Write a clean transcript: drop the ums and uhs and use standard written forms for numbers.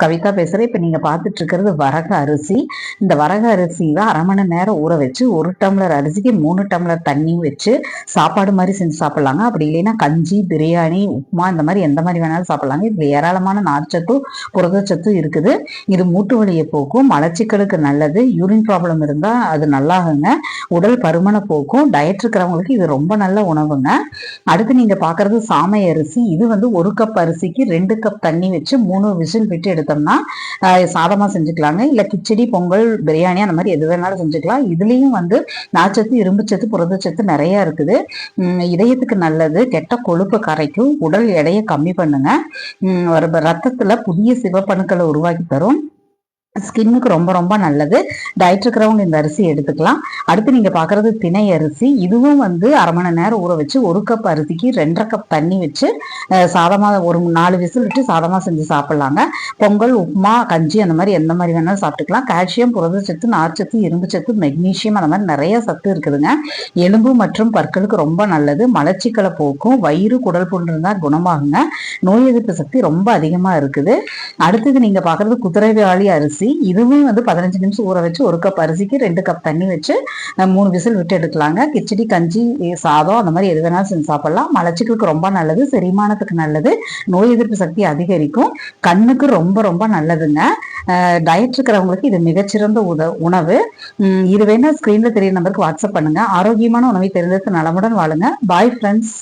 கவிதா பேசுகிறேன். இப்போ நீங்கள் பார்த்துட்டு இருக்கிறது வரகு அரிசி. இந்த வரகு அரிசியை அரை மணி நேரம் ஊற வச்சு 1 டம்ளர் அரிசிக்கு 3 டம்ளர் தண்ணி வச்சு சாப்பாடு மாதிரி செஞ்சு சாப்பிட்லாங்க. அப்படி இல்லைன்னா கஞ்சி, பிரியாணி, உப்புமா இந்த மாதிரி எந்த மாதிரி வேணாலும் சாப்பிட்லாங்க. இதில் ஏராளமான நார்ச்சத்தும் புரதச்சத்தும் இருக்குது. இது மூட்டு வலியை போக்கும், மலச்சிக்கலுக்கு நல்லது, யூரின் ப்ராப்ளம் இருந்தால் அது நல்லாகுங்க, உடல் பருமனை போக்கும். டயட் இருக்கிறவங்களுக்கு இது ரொம்ப நல்ல உணவுங்க. அடுத்து நீங்கள் பார்க்குறது சாமை அரிசி. இது வந்து 1 கப் அரிசிக்கு 2 கப் தண்ணி வச்சு 3 விசில் விட்டு எடுத்தோம்னா சாதமாக செஞ்சுக்கலாங்க. இல்லை கிச்சடி, பொங்கல், பிரியாணி அந்த மாதிரி எது வேணாலும் செஞ்சுக்கலாம். இதுலேயும் வந்து நார்ச்சத்து, இரும்புச்சத்து, புரதச்சத்து நிறைய இருக்குது. இதயத்துக்கு நல்லது, கெட்ட கொழுப்பை கரைக்கும், உடல் எடையை கம்மி பண்ணுங்க, ரத்தத்துல புதிய சிவப்பணுக்களை உருவாக்கி தரும், ஸ்கின்னுக்கு ரொம்ப ரொம்ப நல்லது. டயட் இருக்கிறவங்க இந்த அரிசி எடுத்துக்கலாம். அடுத்து நீங்க பாக்குறது திணை அரிசி. இதுவும் வந்து அரை மணி நேரம் ஊற வச்சு 1 கப் அரிசிக்கு 2.5 கப் தண்ணி வச்சு சாதமா ஒரு 4 விசில் விட்டு சாதமா செஞ்சு சாப்பிடலாங்க. பொங்கல், உப்புமா, கஞ்சி அந்த மாதிரி எந்த மாதிரி வேணாலும் சாப்பிட்டுக்கலாம். கால்சியம், புரதச்சத்து, நார்ச்சத்து, இரும்புச்சத்து, மெக்னீசியம் அந்த மாதிரி நிறைய சத்து இருக்குதுங்க. எலும்பு மற்றும் பற்களுக்கு ரொம்ப நல்லது, மலச்சிக்கலை போக்கும், வயிறு, குடல் புண் இருந்தா குணமாகுங்க, நோய் எதிர்ப்பு சக்தி ரொம்ப அதிகமா இருக்குது. அடுத்தது நீங்க பாக்குறது குதிரைவாலி அரிசி. இதுவும் வந்து 15 நிமிஷம் ஊற வச்சு 1 கப் அரிசிக்கு 2 கப் தண்ணி வச்சு 3 விசில் விட்டு எடுக்கலாங்க. கிச்சடி, கஞ்சி, சாதம் அந்த மாதிரி எது வேணாலும் செஞ்சு சாப்பிடலாம். மலச்சிக்கலுக்கு ரொம்ப நல்லது, செரிமானத்துக்கு நல்லது, நோய் எதிர்ப்பு சக்தி அதிகரிக்கும், கண்ணுக்கு ரொம்ப ரொம்ப நல்லதுங்க. டயட் இருக்கிறவங்களுக்கு இது மிகச்சிறந்த உணவு. இது வேணா ஸ்கிரீன்ல தெரிய நம்பருக்கு வாட்ஸ்அப் பண்ணுங்க. ஆரோக்கியமான உணவை தெரிந்தது நலமுடன் வாழுங்க. Bye friends.